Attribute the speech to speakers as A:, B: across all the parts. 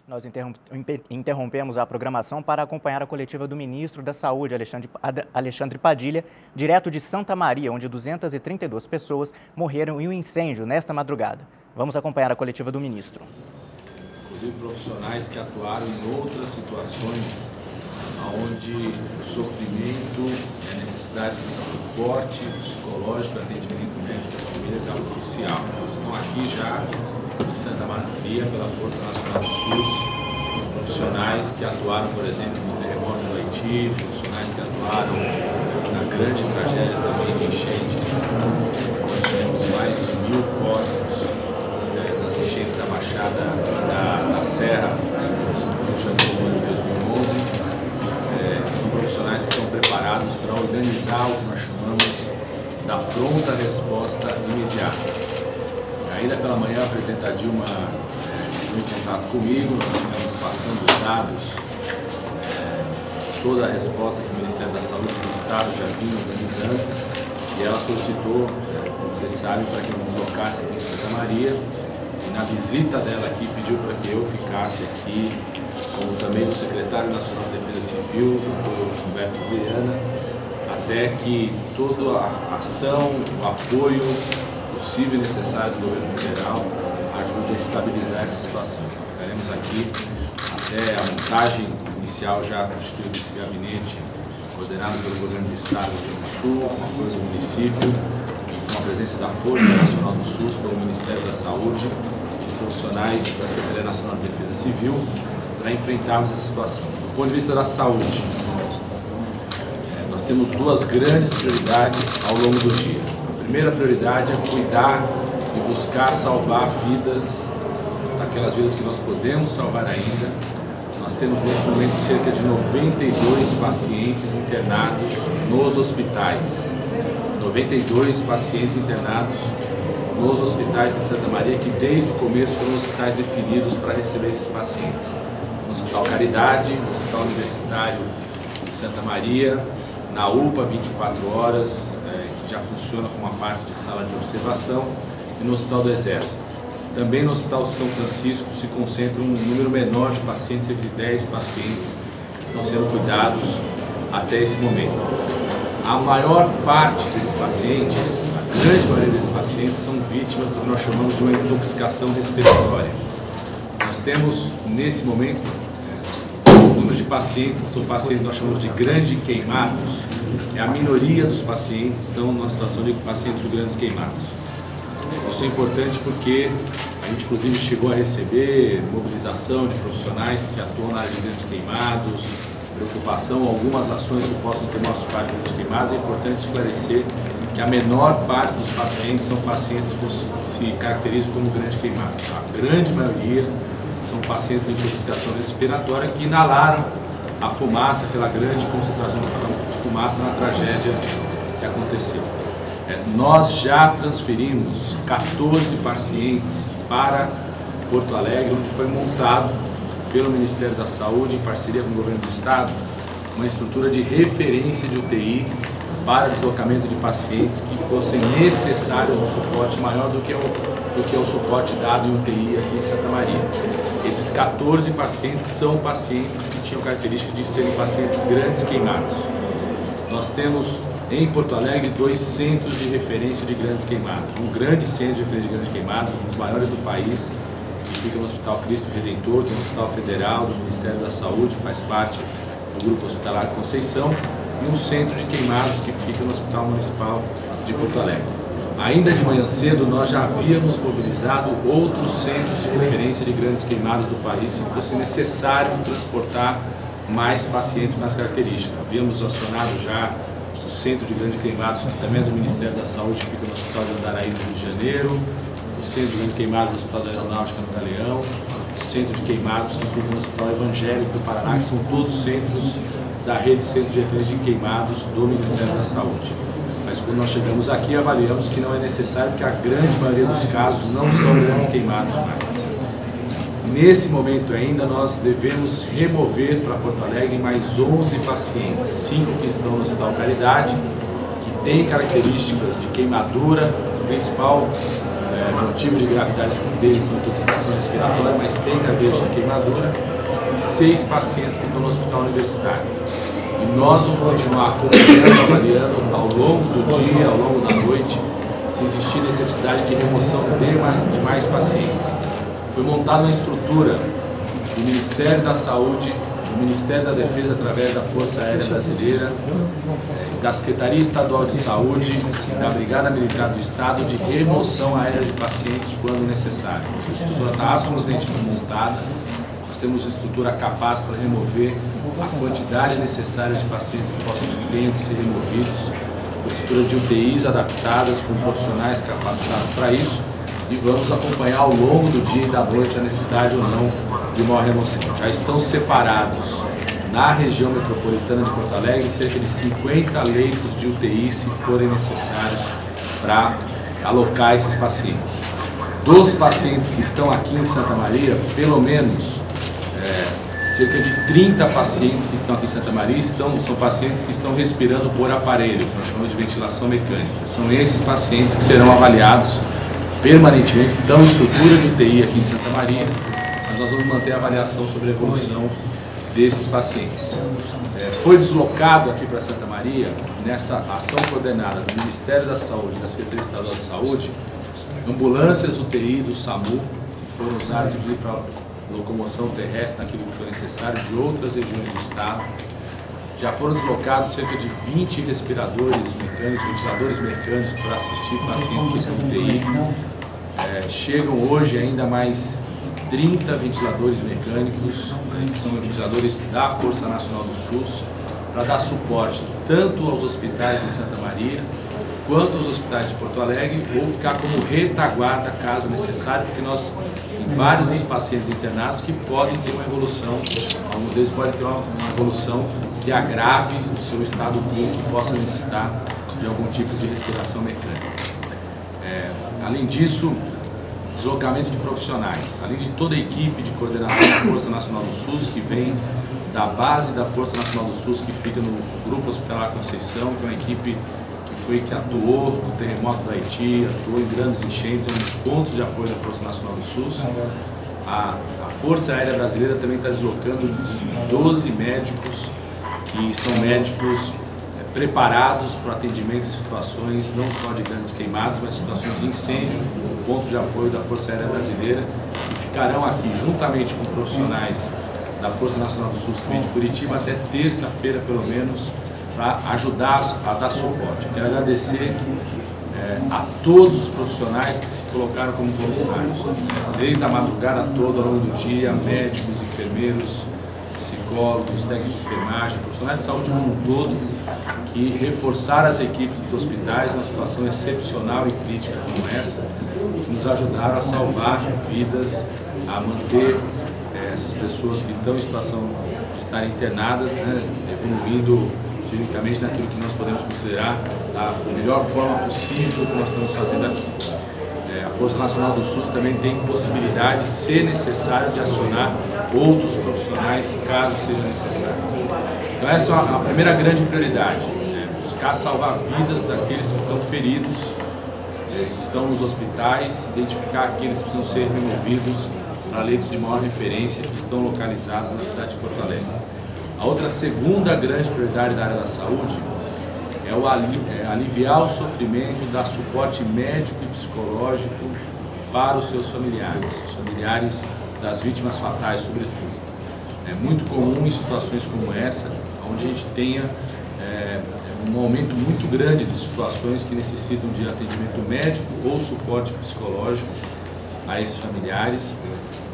A: Nós interrompemos a programação para acompanhar a coletiva do ministro da Saúde, Alexandre Padilha, direto de Santa Maria, onde 232 pessoas morreram em um incêndio nesta madrugada. Vamos acompanhar a coletiva do ministro.
B: Inclusive profissionais que atuaram em outras situações onde o sofrimento e a necessidade do suporte psicológico, atendimento médico às famílias é algo crucial. Eles estão aqui já em Santa Maria pela Força Nacional do SUS, profissionais que atuaram, por exemplo, no terremoto do Haiti, profissionais que atuaram na grande tragédia também de enchentes. Nós tivemos mais de 1000 corpos nas enchentes da Baixada da Serra, no janeiro de 2011. São profissionais que estão preparados para organizar o que nós chamamos da pronta resposta imediata. Ainda pela manhã, a presidenta Dilma entrou em contato comigo, nós estamos passando os dados, toda a resposta que o Ministério da Saúde do Estado já vinha organizando, e ela solicitou, como vocês sabem, para que eu me deslocasse aqui em Santa Maria, e na visita dela aqui pediu para que eu ficasse aqui, como também o secretário nacional de Defesa Civil, o Dr. Humberto Viana, até que toda a ação, o apoio possível e necessário do governo federal ajude a estabilizar essa situação. Então, ficaremos aqui até a montagem inicial já constituída desse gabinete, coordenado pelo governo do Estado do Rio Grande do Sul, com o apoio do município e com a presença da Força Nacional do SUS, pelo Ministério da Saúde e de profissionais da Secretaria Nacional de Defesa Civil, para enfrentarmos essa situação. Do ponto de vista da saúde, nós temos duas grandes prioridades ao longo do dia. A primeira prioridade é cuidar e buscar salvar vidas, daquelas vidas que nós podemos salvar ainda. Nós temos nesse momento cerca de 92 pacientes internados nos hospitais. 92 pacientes internados nos hospitais de Santa Maria, que desde o começo foram hospitais definidos para receber esses pacientes. No Hospital Caridade, no Hospital Universitário de Santa Maria, na UPA 24 horas, que já funciona como uma parte de sala de observação, e no Hospital do Exército. Também no Hospital São Francisco se concentra um número menor de pacientes, cerca de 10 pacientes que estão sendo cuidados até esse momento. A maior parte desses pacientes, a grande maioria desses pacientes, são vítimas do que nós chamamos de uma intoxicação respiratória. Nós temos, nesse momento, o número de pacientes que são pacientes que nós chamamos de grandes queimados, a minoria dos pacientes são numa situação de pacientes de grandes queimados. Isso é importante porque a gente, inclusive, chegou a receber mobilização de profissionais que atuam na área de grandes queimados, preocupação, algumas ações que possam ter nosso parte de queimados. É importante esclarecer que a menor parte dos pacientes são pacientes que se caracterizam como grandes queimados. A grande maioria são pacientes de intoxicação respiratória que inalaram a fumaça, aquela grande concentração de fumaça na tragédia que aconteceu. Nós já transferimos 14 pacientes para Porto Alegre, onde foi montado pelo Ministério da Saúde, em parceria com o Governo do Estado, uma estrutura de referência de UTI para deslocamento de pacientes que fossem necessários um suporte maior do que o suporte dado em UTI aqui em Santa Maria. Esses 14 pacientes são pacientes que tinham característica de serem pacientes grandes queimados. Nós temos em Porto Alegre 2 centros de referência de grandes queimados. Um grande centro de referência de grandes queimados, um dos maiores do país, que fica no Hospital Cristo Redentor, que é um hospital federal do Ministério da Saúde, faz parte do Grupo Hospitalar Conceição, e um centro de queimados que fica no Hospital Municipal de Porto Alegre. Ainda de manhã cedo, nós já havíamos mobilizado outros centros de referência de grandes queimados do país, se fosse necessário transportar mais pacientes com as características. Havíamos acionado já o Centro de Grandes Queimados, que também é do Ministério da Saúde, que fica no Hospital de Andaraí, no Rio de Janeiro, o Centro de Grandes Queimados do Hospital da Aeronáutica, no Galeão, o Centro de Queimados, que fica no Hospital Evangélico do Paraná, que são todos centros da rede de centros de referência de queimados do Ministério da Saúde. Mas quando nós chegamos aqui, avaliamos que não é necessário, porque a grande maioria dos casos não são grandes queimados mais. Nesse momento ainda, nós devemos remover para Porto Alegre mais 11 pacientes, 5 que estão no Hospital Caridade, que têm características de queimadura. O principal motivo de gravidade deles são intoxicação respiratória, mas tem gravidez de queimadura, e 6 pacientes que estão no hospital universitário. E nós vamos continuar acompanhando, avaliando ao longo do dia, ao longo da noite, se existir necessidade de remoção de mais pacientes. Foi montada uma estrutura do Ministério da Saúde, do Ministério da Defesa, através da Força Aérea Brasileira, da Secretaria Estadual de Saúde, da Brigada Militar do Estado, de remoção aérea de pacientes quando necessário. A estrutura está absolutamente montada, nós temos uma estrutura capaz para remover a quantidade necessária de pacientes que tenham que ser removidos, uma estrutura de UTIs adaptadas, com profissionais capacitados para isso, e vamos acompanhar ao longo do dia e da noite a necessidade ou não de uma remoção. Já estão separados na região metropolitana de Porto Alegre cerca de 50 leitos de UTI, se forem necessários, para alocar esses pacientes. Dos pacientes que estão aqui em Santa Maria, pelo menos cerca de 30 pacientes que estão aqui em Santa Maria são pacientes que estão respirando por aparelho, que nós chamamos de ventilação mecânica. São esses pacientes que serão avaliados permanentemente, estão em estrutura de UTI aqui em Santa Maria, mas nós vamos manter a avaliação sobre a evolução desses pacientes. Foi deslocado aqui para Santa Maria, nessa ação coordenada do Ministério da Saúde e da Secretaria Estadual de Saúde, ambulâncias UTI do SAMU, que foram usadas para locomoção terrestre naquilo que for necessário de outras regiões do estado. Já foram deslocados cerca de 20 respiradores mecânicos, ventiladores mecânicos para assistir pacientes que estão em UTI. Chegam hoje ainda mais 30 ventiladores mecânicos, que são ventiladores da Força Nacional do SUS, para dar suporte tanto aos hospitais de Santa Maria, quanto aos hospitais de Porto Alegre, ou ficar como retaguarda caso necessário, porque nós, em vários dos pacientes internados que podem ter uma evolução, alguns deles podem ter uma evolução que agrave o seu estado clínico e possa necessitar de algum tipo de respiração mecânica. Além disso, deslocamento de profissionais, além de toda a equipe de coordenação da Força Nacional do SUS, que vem da base da Força Nacional do SUS, que fica no Grupo Hospitalar Conceição, que é uma equipe que atuou no terremoto do Haiti, atuou em grandes enchentes, é um dos pontos de apoio da Força Nacional do SUS. A Força Aérea Brasileira também está deslocando 12 médicos, que são médicos preparados para o atendimento em situações não só de grandes queimados, mas situações de incêndio, ponto de apoio da Força Aérea Brasileira, que ficarão aqui juntamente com profissionais da Força Nacional do SUS que vem de Curitiba até terça-feira, pelo menos, para ajudar a dar suporte. Eu quero agradecer a todos os profissionais que se colocaram como voluntários, desde a madrugada toda, ao longo do dia, médicos, enfermeiros, psicólogos, técnicos de enfermagem, profissionais de saúde como um todo, que reforçaram as equipes dos hospitais numa situação excepcional e crítica como essa, que nos ajudaram a salvar vidas, a manter essas pessoas que estão em situação de estarem internadas, evoluindo clinicamente naquilo que nós podemos considerar a melhor forma possível que nós estamos fazendo aqui. A Força Nacional do SUS também tem possibilidade, se necessário, de acionar outros profissionais, caso seja necessário. Então essa é a primeira grande prioridade, buscar salvar vidas daqueles que estão feridos, que estão nos hospitais, identificar aqueles que precisam ser removidos para leitos de maior referência que estão localizados na cidade de Porto Alegre. A outra segunda grande prioridade da área da saúde é aliviar o sofrimento, dar suporte médico e psicológico para os seus familiares das vítimas fatais, sobretudo. É muito comum em situações como essa, onde a gente tenha um aumento muito grande de situações que necessitam de atendimento médico ou suporte psicológico a esses familiares.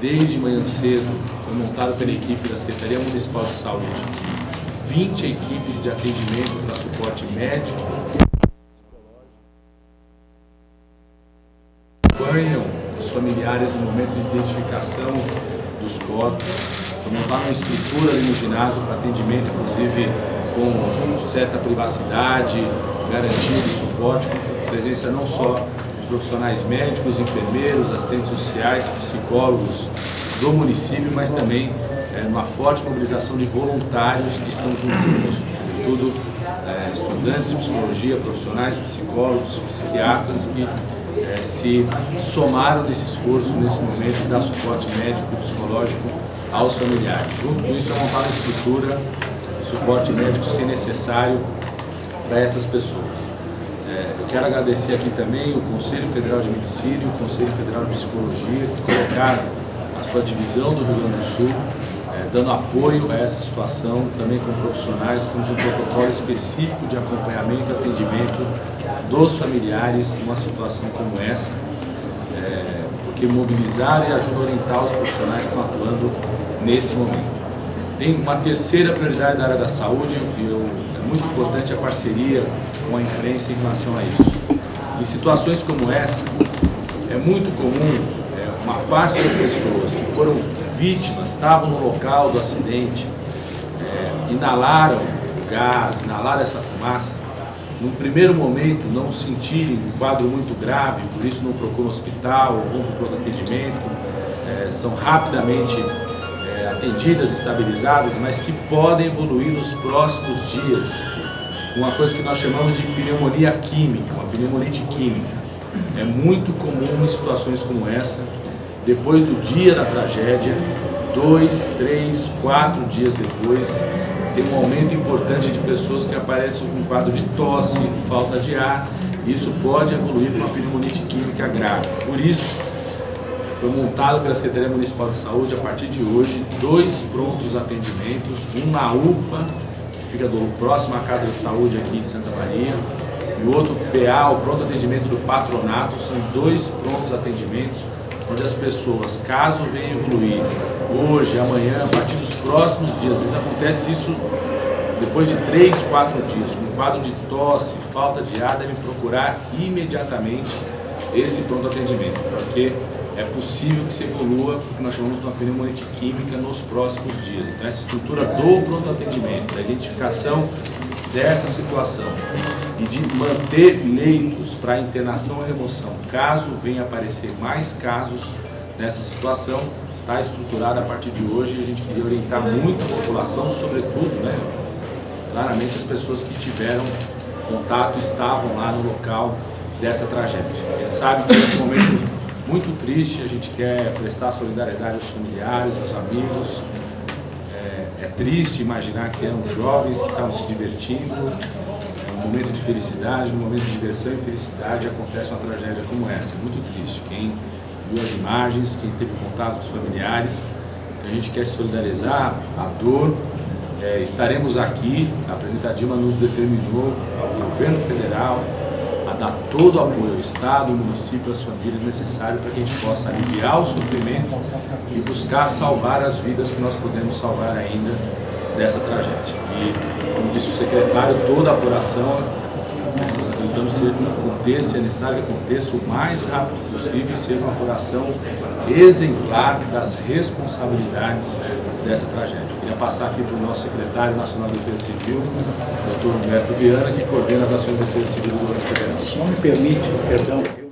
B: Desde manhã cedo, foi montado pela equipe da Secretaria Municipal de Saúde 20 equipes de atendimento para suporte médico, acompanham os familiares no momento de identificação dos corpos, montar uma estrutura ali no ginásio para atendimento, inclusive com certa privacidade, garantia de suporte, com presença não só de profissionais médicos, enfermeiros, assistentes sociais, psicólogos do município, mas também uma forte mobilização de voluntários que estão junto conosco, sobretudo estudantes de psicologia, profissionais, psicólogos, psiquiatras que se somaram nesse esforço, nesse momento, de dar suporte médico e psicológico aos familiares. Junto com isso, é montar uma estrutura de suporte médico, se necessário, para essas pessoas. Eu quero agradecer aqui também o Conselho Federal de Medicina e o Conselho Federal de Psicologia, que colocaram a sua divisão do Rio Grande do Sul, dando apoio a essa situação, também com profissionais. Nós temos um protocolo específico de acompanhamento e atendimento dos familiares numa situação como essa, porque mobilizar e ajudar a orientar os profissionais que estão atuando nesse momento. Tem uma terceira prioridade da área da saúde, é muito importante a parceria com a imprensa em relação a isso. Em situações como essa, é muito comum uma parte das pessoas que foram vítimas, estavam no local do acidente, inalaram o gás, inalaram essa fumaça, num primeiro momento não sentirem um quadro muito grave, por isso não procuram o hospital ou vão para o pronto atendimento, são rapidamente atendidas, estabilizadas, mas que podem evoluir nos próximos dias. Uma coisa que nós chamamos de pneumonia química, uma pneumonite química. É muito comum em situações como essa, depois do dia da tragédia, 2, 3, 4 dias depois, tem um aumento importante de pessoas que aparecem com um quadro de tosse, falta de ar, e isso pode evoluir para uma pneumonite química grave. Por isso, foi montado pela Secretaria Municipal de Saúde, a partir de hoje, 2 prontos atendimentos, um na UPA, que fica próximo à Casa de Saúde aqui de Santa Maria, e o outro PA, o pronto atendimento do patronato. São 2 prontos atendimentos, onde as pessoas, caso venham evoluir hoje, amanhã, a partir dos próximos dias, às vezes acontece isso depois de 3, 4 dias, com um quadro de tosse, falta de ar, devem procurar imediatamente esse pronto atendimento, porque é possível que se evolua o que nós chamamos de uma pneumonite química nos próximos dias. Então, essa estrutura do pronto atendimento, da identificação dessa situação e de manter leitos para internação ou remoção, caso venha aparecer mais casos nessa situação, está estruturada a partir de hoje. E a gente queria orientar muito a população, sobretudo, claramente as pessoas que tiveram contato, estavam lá no local dessa tragédia. A gente sabe que nesse momento muito triste, a gente quer prestar solidariedade aos familiares, aos amigos. É triste imaginar que eram jovens que estavam se divertindo, num momento de felicidade, num momento de diversão e felicidade, acontece uma tragédia como essa. É muito triste. Quem viu as imagens, quem teve contato com os familiares, a gente quer solidarizar a dor. Estaremos aqui, a Presidenta Dilma nos determinou, ao governo federal, a dar todo o apoio ao Estado, ao município, às famílias necessário para que a gente possa aliviar o sofrimento e buscar salvar as vidas que nós podemos salvar ainda dessa tragédia. E, como disse o secretário, toda a apuração, nós tentamos é necessário que aconteça o mais rápido possível e seja uma apuração exemplar das responsabilidades dessa tragédia. Eu queria passar aqui para o nosso secretário nacional de Defesa Civil, Dr. Humberto Viana, que coordena as ações de defesa civil do governo federal.
C: Só me permite, perdão.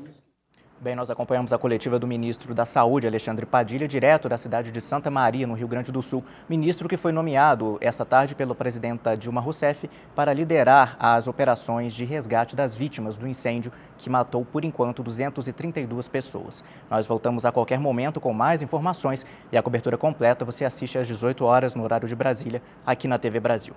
A: Bem, nós acompanhamos a coletiva do ministro da Saúde, Alexandre Padilha, direto da cidade de Santa Maria, no Rio Grande do Sul. Ministro que foi nomeado esta tarde pela presidenta Dilma Rousseff para liderar as operações de resgate das vítimas do incêndio que matou, por enquanto, 232 pessoas. Nós voltamos a qualquer momento com mais informações e a cobertura completa você assiste às 18 horas no horário de Brasília, aqui na TV Brasil.